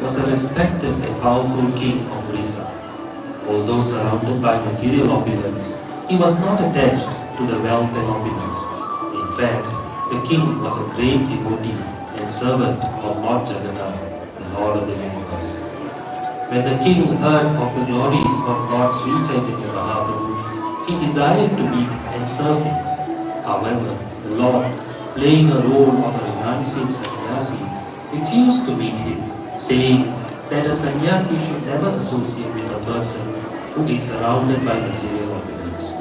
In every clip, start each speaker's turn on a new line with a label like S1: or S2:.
S1: was a respected and powerful king of Orissa. Although surrounded by material opulence, he was not attached to the wealth and opulence. In fact, the king was a great devotee and servant of Lord Jagannath, the Lord of the universe. When the king heard of the glories of Lord Sri Chaitanya Mahaprahu, he desired to meet and serve him. However, the Lord, playing a role of a renunciant sannyasi, refused to meet him, saying that a sannyasi should never associate with a person who is surrounded by material opulence.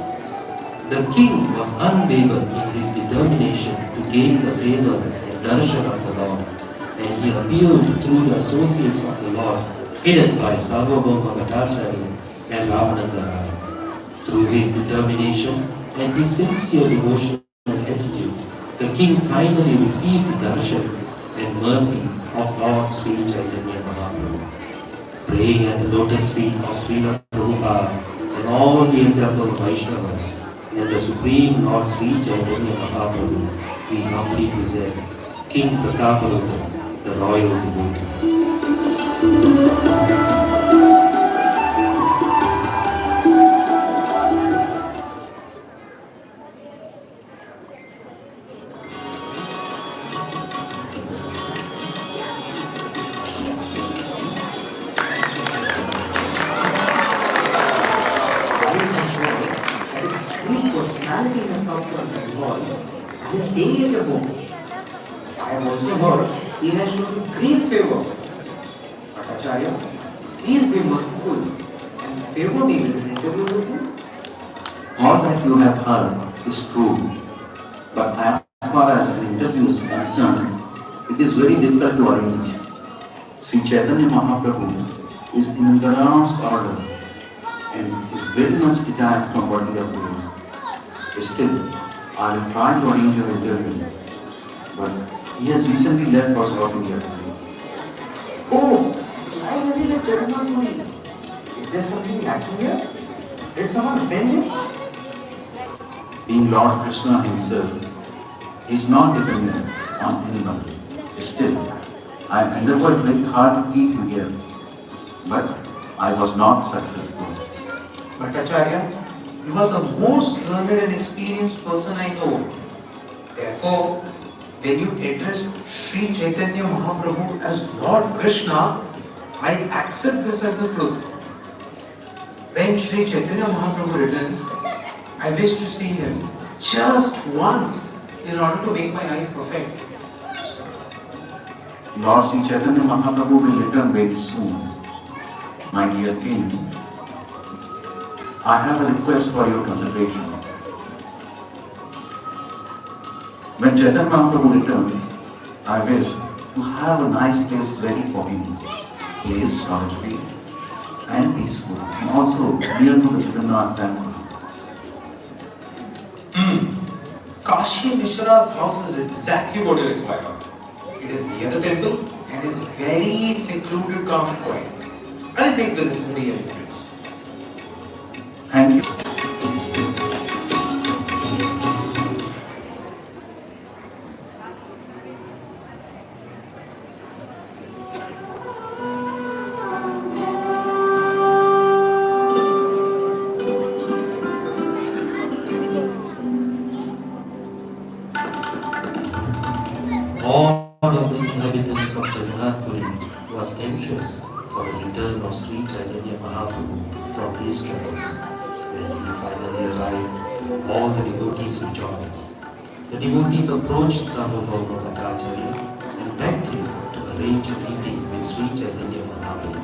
S1: The king was unwavered in his determination to gain the favor and darshan of the Lord, and he appealed through the associates of the Lord, headed by Sarvabhauma Bhattacharya and Ramananda Raya. Through his determination and his sincere devotional attitude, the king finally received the darshan and mercy of Lord Sri Chaitanya Mahaprahu. Praying at the lotus feet of Srila Prabhupada and all the assembled Vaishnavas and the Supreme Lord Sri Chaitanya Mahaprabhu, we humbly present King Prataprudra, the royal devotee.
S2: Personality has come from Bengal and is staying at your home. I have also heard he has shown great favor. But Acharya, please be merciful and favor me with an interview with you.
S3: All that you have heard is true, but as far as an interview is concerned, it is very difficult to arrange. Sri Chaitanya Mahaprabhu is in the last order and is very much detached from worldly affairs. Still, I will try to arrange an interview, but he has recently left for South India.
S2: Oh, why has he left Jagannath Puri? Is there something lacking here? Did someone offend him?
S3: Being Lord Krishna himself, he is not dependent on anybody. Still, I endeavored very hard to keep him here, but I was not successful.
S2: But Acharya, you are the most learned and experienced person I know. Therefore, when you address Sri Chaitanya Mahaprabhu as Lord Krishna, I accept this as the truth. When Sri Chaitanya Mahaprabhu returns, I wish to see him just once in order to make my eyes perfect.
S3: Lord Sri Chaitanya Mahaprabhu will return very soon. My dear king, I have a request for your consideration. When Chaitanya Mahaprabhu returns, I wish to have a nice place ready for him. Place solitary and peaceful, and also near to the Jagannath temple.
S2: Kashi Mishra's house is exactly what you require. It is near the temple and is very secluded, calm and quiet. I'll make the necessary arrangements.
S3: Thank you.
S1: All of the inhabitants of Jagannath Puri was anxious for the return of Sri Chaitanya Mahaprabhu from his travels. When he finally arrived, all the devotees rejoiced. The devotees approached Sarvabhauma Bhattacharya and begged him to arrange a meeting with Sri Chaitanya Mahaprabhu.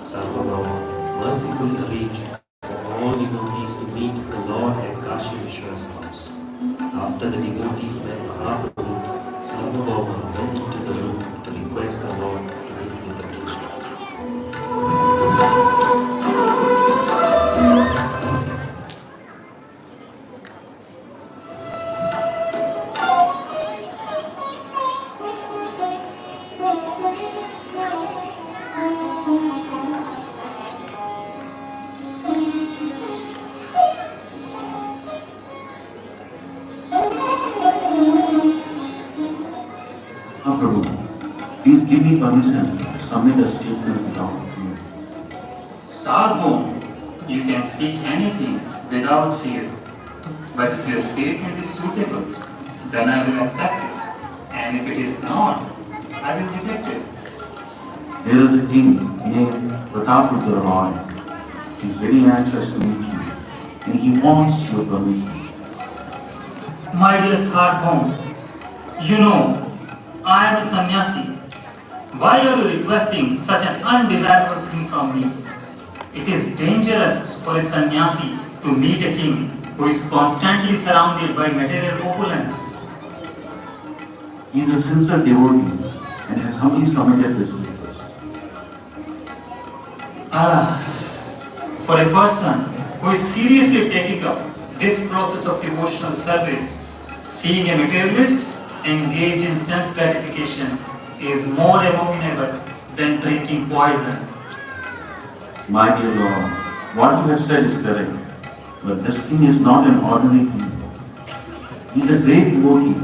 S1: Sarvabhauma mercifully arranged for all devotees to meet the Lord at Kashi Vishwa's house. After the devotees met Mahaprabhu, Sarvabhauma went into the room to request the Lord to meet with the king.
S3: Mahaprabhu, please give me permission to submit a statement without fear.
S4: Sarvabhauma, you can speak anything without fear. But if your statement is suitable, then I will accept it. And if it is not, I will reject it.
S3: There is a king named Prataprudra Roy. He is very anxious to meet you and he wants your permission.
S4: My dear Sarvabhauma, you know, I am a sannyasi. Why are you requesting such an undesirable thing from me? It is dangerous for a sannyasi to meet a king who is constantly surrounded by material opulence.
S3: He is a sincere devotee and has humbly submitted this request.
S4: Alas, for a person who is seriously taking up this process of devotional service, seeing a materialist engaged in sense gratification is more abominable than drinking poison.
S3: My dear Lord, what you have said is correct, but this king is not an ordinary king. He is a great devotee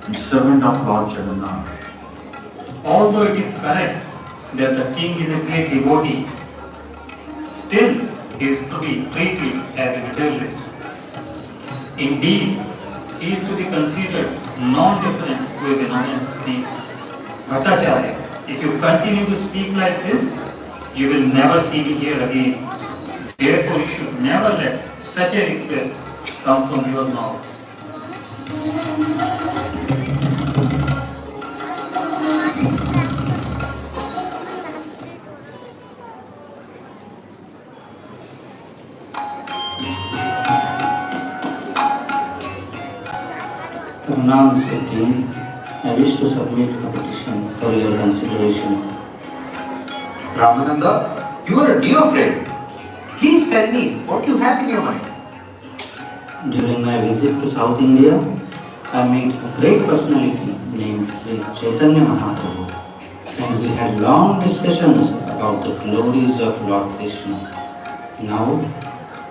S3: and servant of Lord Jagannath.
S4: Although it is correct that the king is a great devotee, still he is to be treated as a materialist. Indeed, he is to be considered non-different to a venomous snake. Bhattacharya, if you continue to speak like this, you will never see me here again. Therefore, you should never let such a request come from your mouth.
S5: Pranam, Sir King. I wish to submit a petition for your consideration.
S2: Ramananda, you are a dear friend. Please tell me what you have in your mind.
S5: During my visit to South India, I met a great personality named Sri Chaitanya Mahaprahu, and we had long discussions about the glories of Lord Krishna. Now,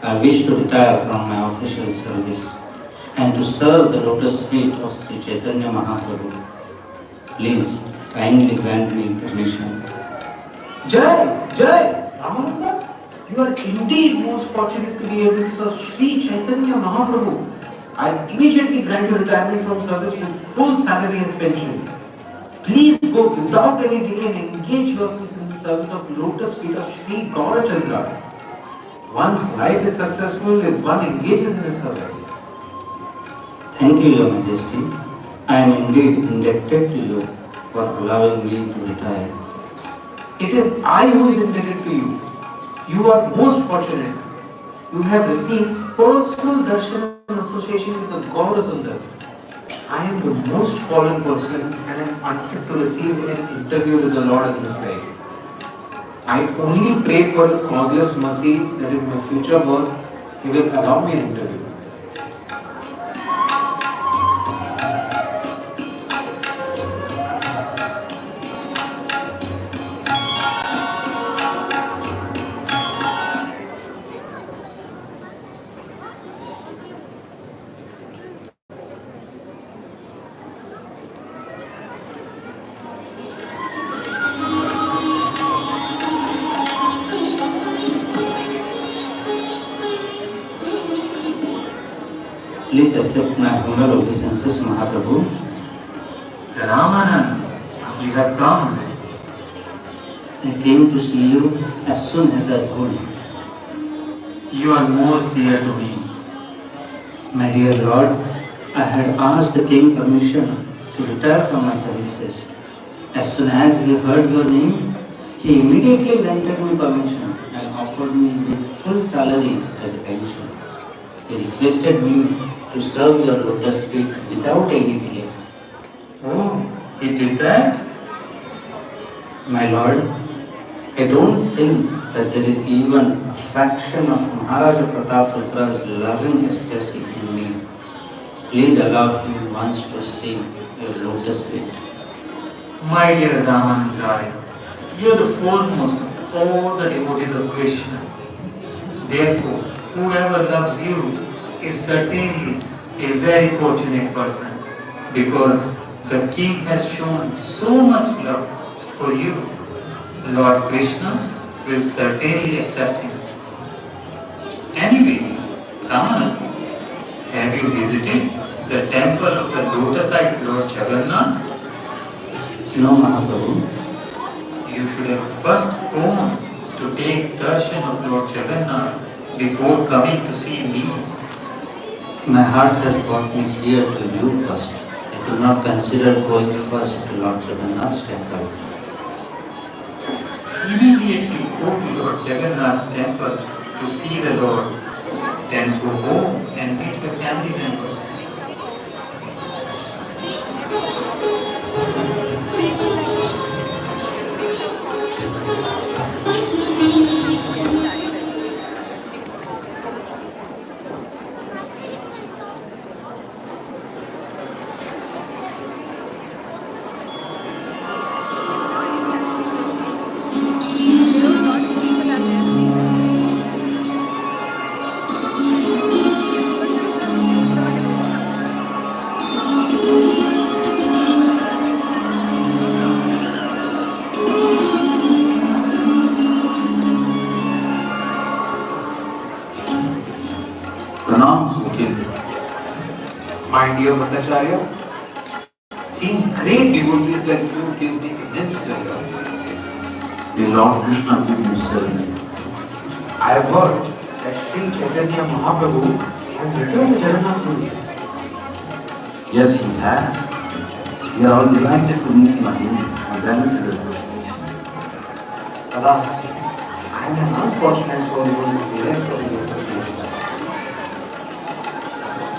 S5: I wish to retire from my official service and to serve the lotus feet of Sri Chaitanya Mahaprabhu. Please kindly grant me permission.
S2: Jai, Jai, Ramananda, you are indeed most fortunate to be able to serve Sri Chaitanya Mahaprabhu. I immediately grant you retirement from service with full salary as pension. Please go without any delay and engage yourself in the service of lotus feet of Sri Gaurachandra. One's life is successful if one engages in his service.
S5: Thank you, Your Majesty. I am indeed indebted to you for allowing me to retire.
S2: It is I who is indebted to you. You are most fortunate. You have received personal darshan and association with the Gaurasundar. I am the most fallen person and am unfit to receive an interview with the Lord in this life. I only pray for His causeless mercy that in my future birth He will allow me an interview.
S5: Please accept my humble obeisances, Mahaprabhu.
S4: Ramanand, you have come.
S5: I came to see you as soon as I could.
S4: You are most dear to me.
S5: My dear Lord, I had asked the king permission to retire from my services. As soon as he heard your name, he immediately granted me permission and offered me with full salary as a pension. He requested me to serve your lotus feet without any delay.
S4: Oh, he did that?
S5: My Lord, I don't think that there is even a fraction of Maharaja Pratapradra's loving ecstasy in me. Please allow him once to see your lotus feet.
S4: My dear Ramanand, you are the foremost of all the devotees of Krishna. Therefore, whoever loves you is certainly a very fortunate person because the king has shown so much love for you. Lord Krishna will certainly accept him. Anyway, Ramana, have you visited the temple of the lotus-eyed Lord Jagannath?
S5: No, Mahaprabhu.
S4: You should have first gone to take darshan of Lord Jagannath before coming to see me.
S5: My heart has brought me here to you first. I could not consider going first to Lord Jagannath's temple.
S4: Immediately go to Lord Jagannath's temple to see the Lord. Then go home and meet your family members.
S3: Pranams, O King.
S2: My dear Bhattacharya, seeing great devotees like you gives me immense pleasure.
S3: May Lord Krishna give you serenity.
S2: I have heard that Sri Chaitanya Mahaprahu has returned to Jagannath Puri.
S3: Yes, he has. We are all delighted to meet him again and balance his association.
S2: Alas, I am an unfortunate soul who is bereft of his association.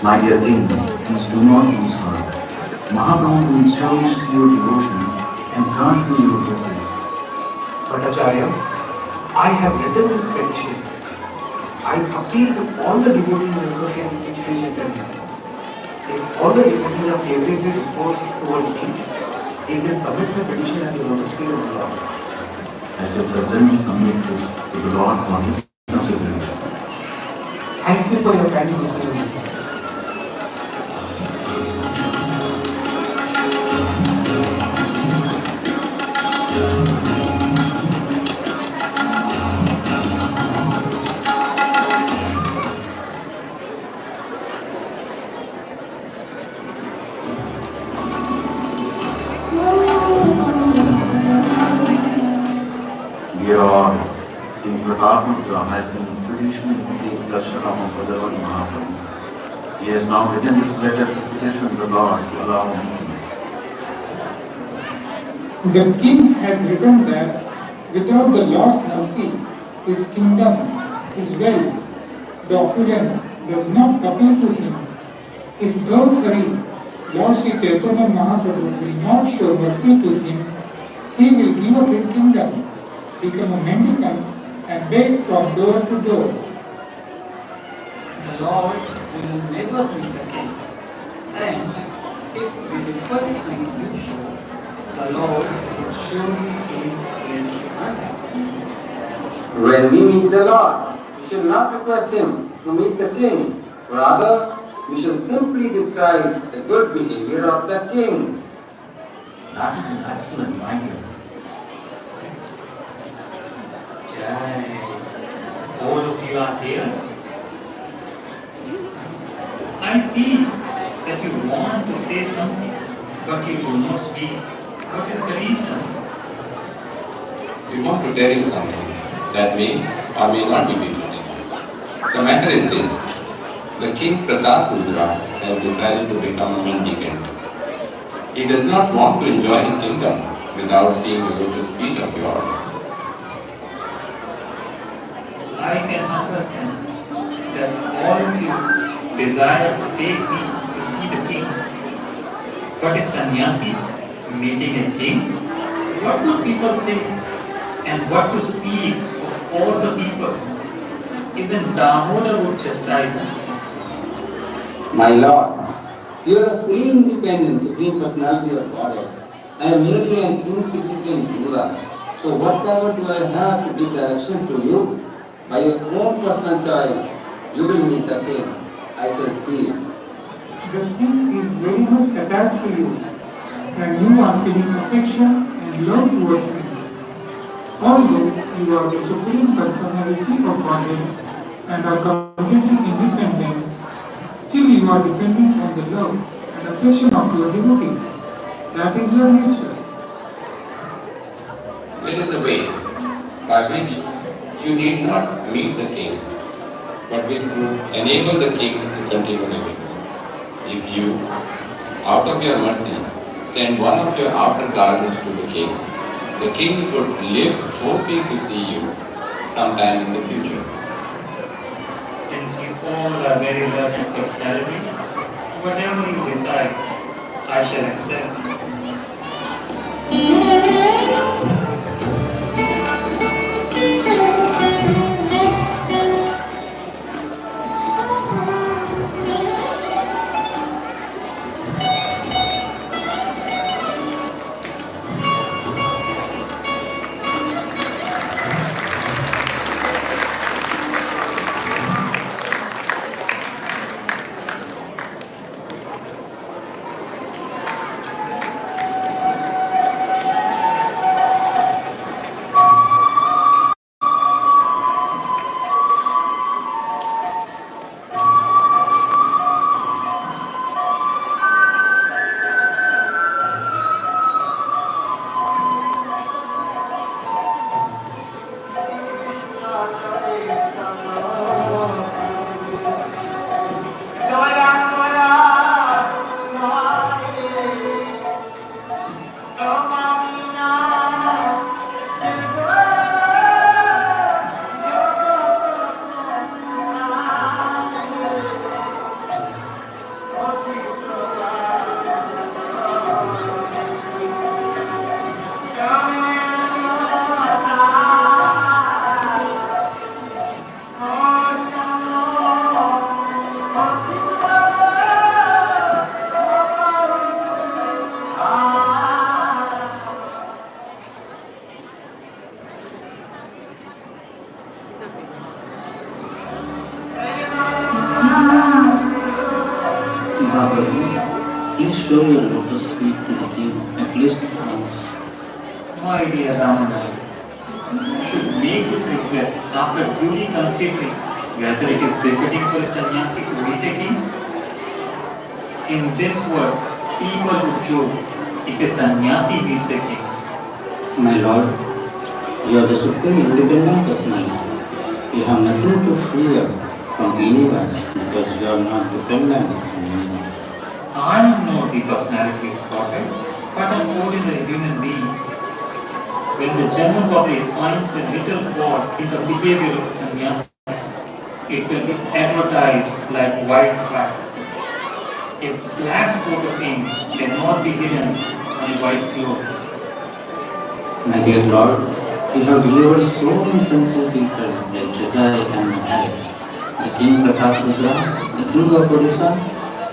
S3: My dear King, please do not lose heart. Mahaprabhu will surely see your devotion and grant you your blessings.
S2: Bhattacharya, I have written this petition. I appeal to all the devotees associated with Sri Chaitanya. If all the devotees are favorably disposed towards me, they can submit my petition at the lotus feet of the Lord.
S3: I shall certainly submit this to the Lord for his consideration.
S2: Thank you for your kind listening.
S3: Dear all, King Prataprudra has been traditionally to take darshan of our Lord Mahaprabhu. He has now written this letter to petition the Lord to allow me.
S6: The king has written that without the Lord's mercy, his kingdom, his wealth, the opulence does not appeal to him. If Gautari, Lord Sri Chaitanya Mahaprabhu will not show mercy to him, he will give up his kingdom, become a mendicant, and beg from door to door.
S7: The Lord will never meet the king. And if we request him to do so, the Lord will surely see him unhappy.
S8: When we meet the Lord, we shall not request him to meet the king. Rather, we shall simply describe the good behavior of the king.
S3: That is an excellent idea.
S4: Jai. All of you are here. I see that you want to say something, but you do not speak. What is the reason?
S9: We want to tell you something that may or may not be befitting. The matter is this. The king Prataprudra has decided to become a mendicant. He does not want to enjoy his kingdom without seeing the lotus feet of yours.
S4: I can understand that all of you desire to take me to see the king. But a sannyasi meeting a king? What would people say? And what to speak of all the people? Even Damodar would chastise him.
S8: My Lord, you are the fully independent Supreme Personality of Godhead. I am merely an insignificant jiva. So what power do I have to give directions to you? By your own personal choice, you will meet the king. I shall see it.
S6: The king is very much attached to you, and you are feeling affection and love towards him. Although you are the Supreme Personality of Godhead and are completely independent, still you are dependent on the love and affection of your devotees. That is your nature.
S9: There is a way by which you need not meet the king, but which would enable the king to continue living. If you, out of your mercy, send one of your outer garments to the king would live hoping to see you sometime in the future.
S4: Since you all are very learned personalities, whatever you decide, I shall accept.
S5: Mahaprabhu, please show your lotus feet to the king at least once.
S4: My dear Ramana, you should make this request after duly considering whether it is befitting for a sannyasi to meet a king. In this world, people would joke if a sannyasi meets a king.
S5: My lord, you are the supreme independent personality. You have nothing to fear from anyone because you are not dependent on anyone.
S4: I am not the personality of Godhead, but an ordinary human being. When the general public finds a little fault in the behavior of a sannyasi, it will be advertised like wildfire. A black spot of ink cannot be hidden on white clothes.
S5: My dear lord, you have delivered so many sinful people like Jagai and Mahal. The king Prataprudra, the king of Odisha,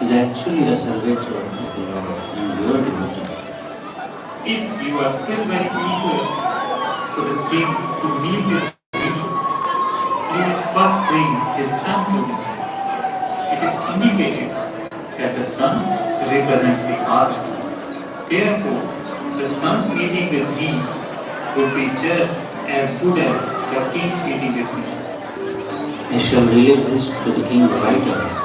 S5: is actually a servitor of the Lord and your devotee.
S4: If you are still very eager for the king to meet with me, please first bring his son to me. It is indicated that the son represents the father. Therefore, the son's meeting with me would be just as good as the king's meeting with me.
S5: I shall relay this to the king right away.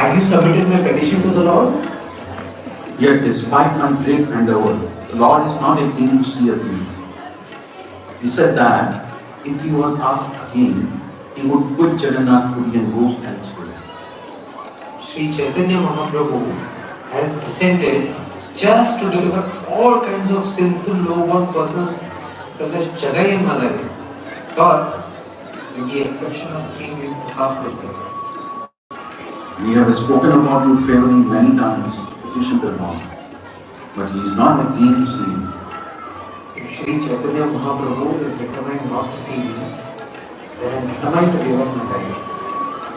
S2: Have you submitted my petition to the Lord?
S3: Yet, despite my great endeavor, the Lord is not a king to see a thing. He said that if he was asked again, he would quit Jagannath Puri and go elsewhere.
S2: Sri Chaitanya Mahaprabu has descended just to deliver all kinds of sinful, low-born persons such as Jagai and Malai, but with the exception of King Prataprudra.
S3: We have spoken about you favorably many times, petition the Lord, but he is not a king to see you.
S2: If Sri Chaitanya Mahaprabhu is determined not to see me, then I am determined to give up my life.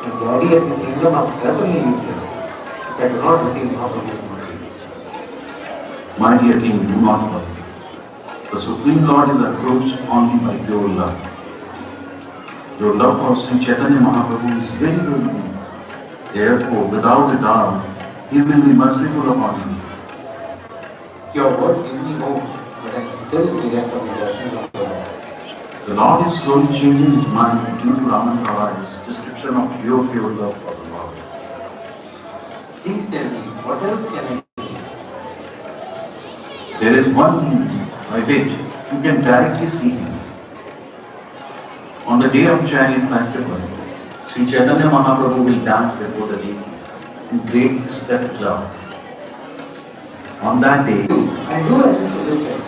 S2: My body and my kingdom are certainly useless if I do not receive Mahaprabhu's mercy.
S3: My dear king, do not worry. The Supreme Lord is approached only by pure love. Your love for Sri Chaitanya Mahaprabhu is very, very deep. Therefore, without a doubt, he will be merciful upon you.
S2: Your words give me hope, but I am still bereft of the darshan of the Lord.
S3: The Lord is slowly changing his mind due to Raman Rawai's description of your pure love for the Lord.
S2: Please tell me, what else can I do?
S3: There is one means by which you can directly see him. On the day of Chariot Festival, Sri Chaitanya Mahaprabhu will dance before the deity in great ecstatic love. On that day,
S2: I do as you suggested.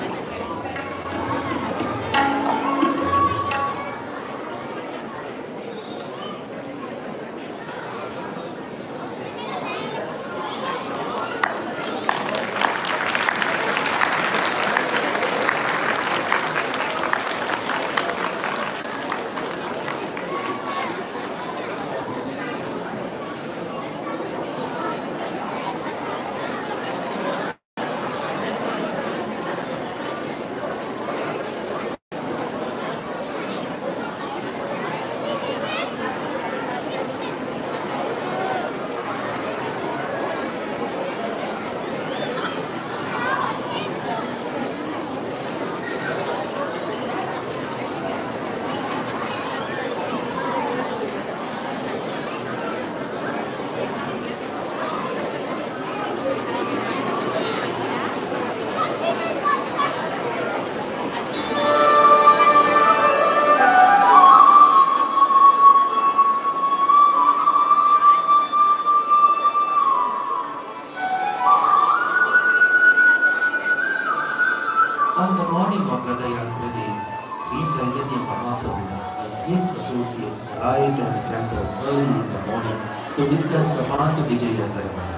S1: On the morning of Ratha Yatra Day, Sri Chaitanya Mahaprabhu and his associates arrived at the temple early in the morning to witness the Mata Vijaya ceremony.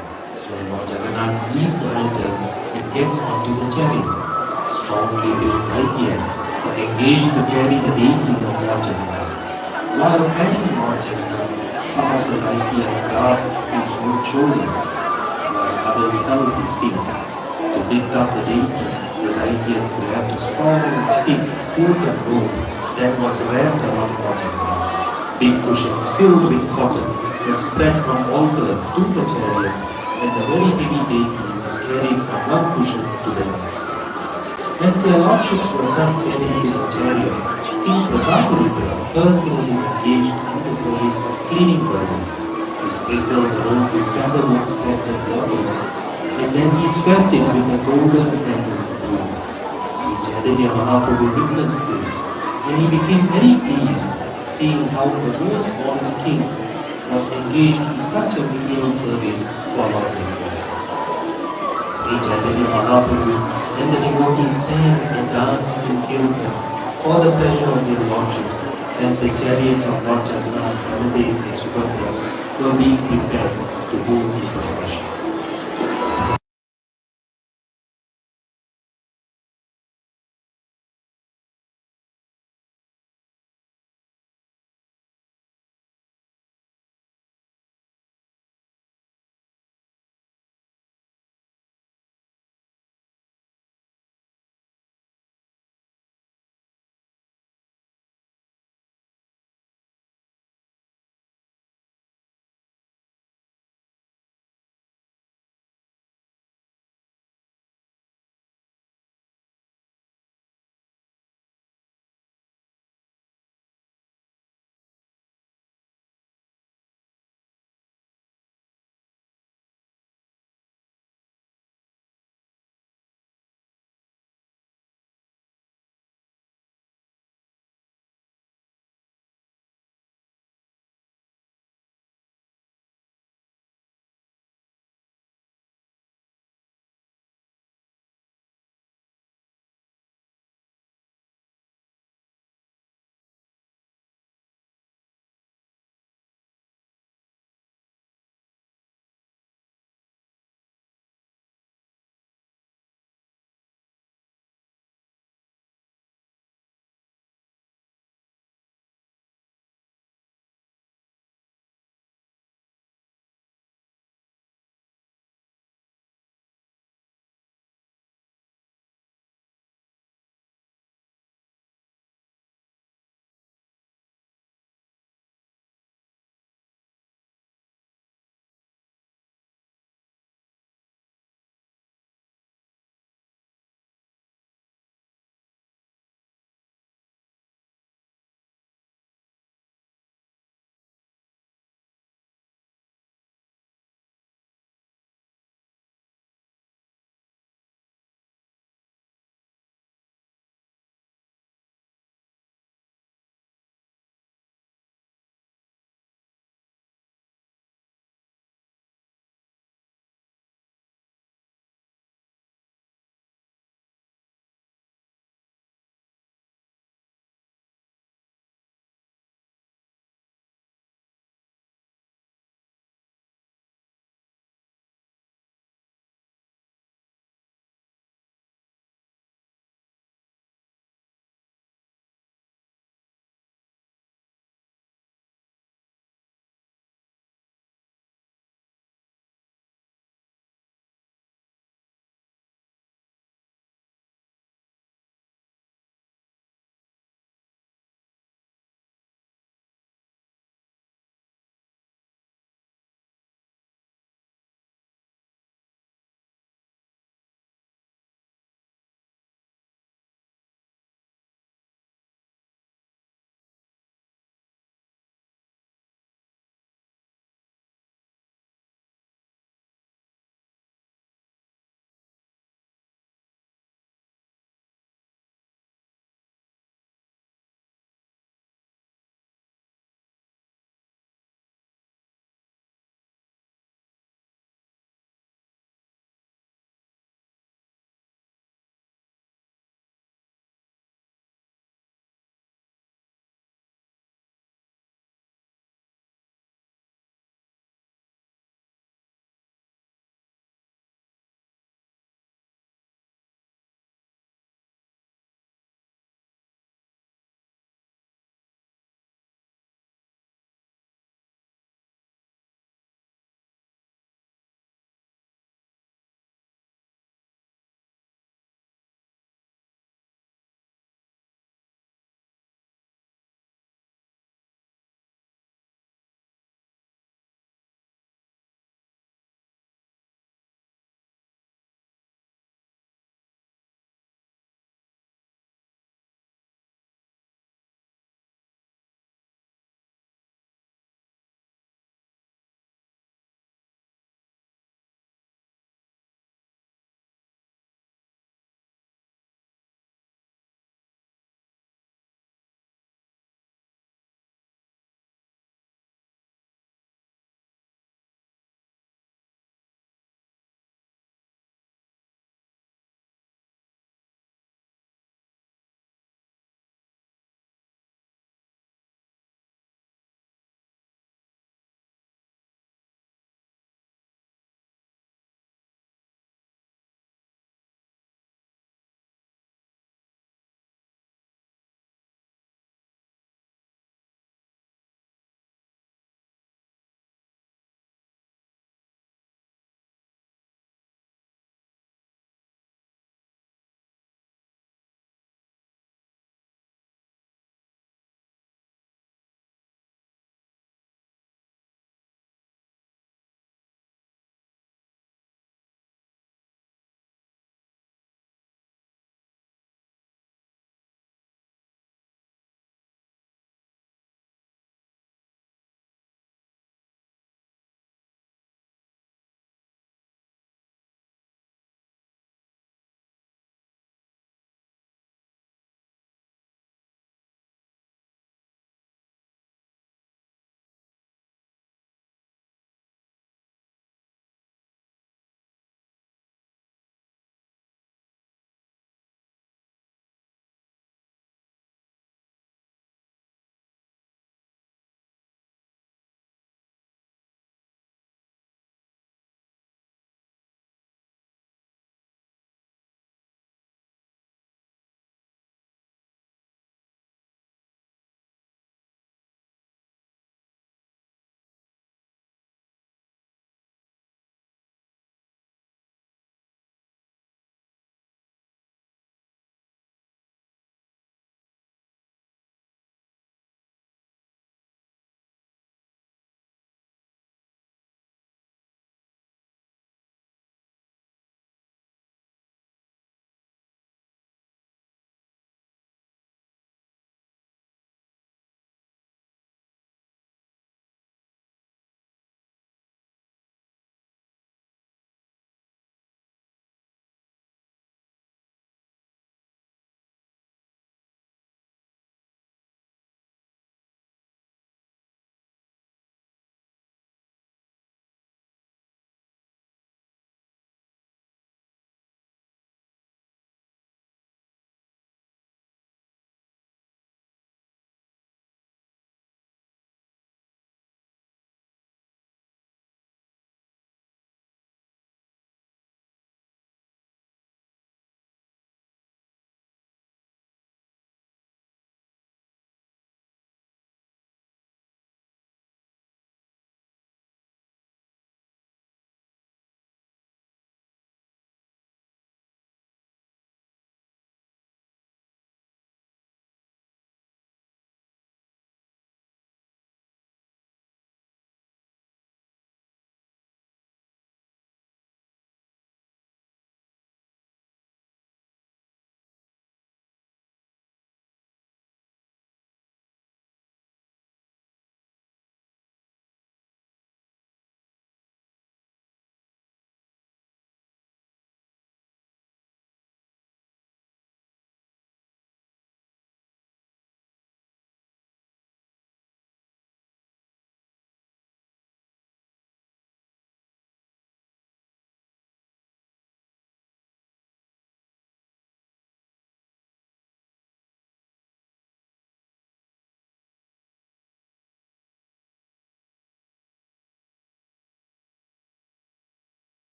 S1: When Lord Jagannath leaves the altar and gets onto the chariot, strongly built Daityas are engaged to carry the deity of Lord Jagannath. While carrying Lord Jagannath, some of the Daityas grasped his shoulders, while others held his feet. To lift up the deity, the Daityas grabbed a strong, thick silken rope that was wrapped around Lord Jagannath. Big cushions filled with cotton were spread from altar to the chariot, and the very heavy deity was carried from one cushion to the next. As their lordships were thus carried to the chariot, King Prataprudra personally engaged in the service of cleaning the room. He sprinkled the room with sandalwood scented water, and then he swept it with a golden handle broom. Sri Chaitanya Mahaprabhu witnessed this, and he became very pleased, seeing how the most honored king was engaged in such a menial service for Lord Chaitanya. Sri Chaitanya Mahaprahu and the devotees sang and danced in kirtan for the pleasure of their lordships as the chariots of Lord Jagannath, Baladev and Subhadra were being prepared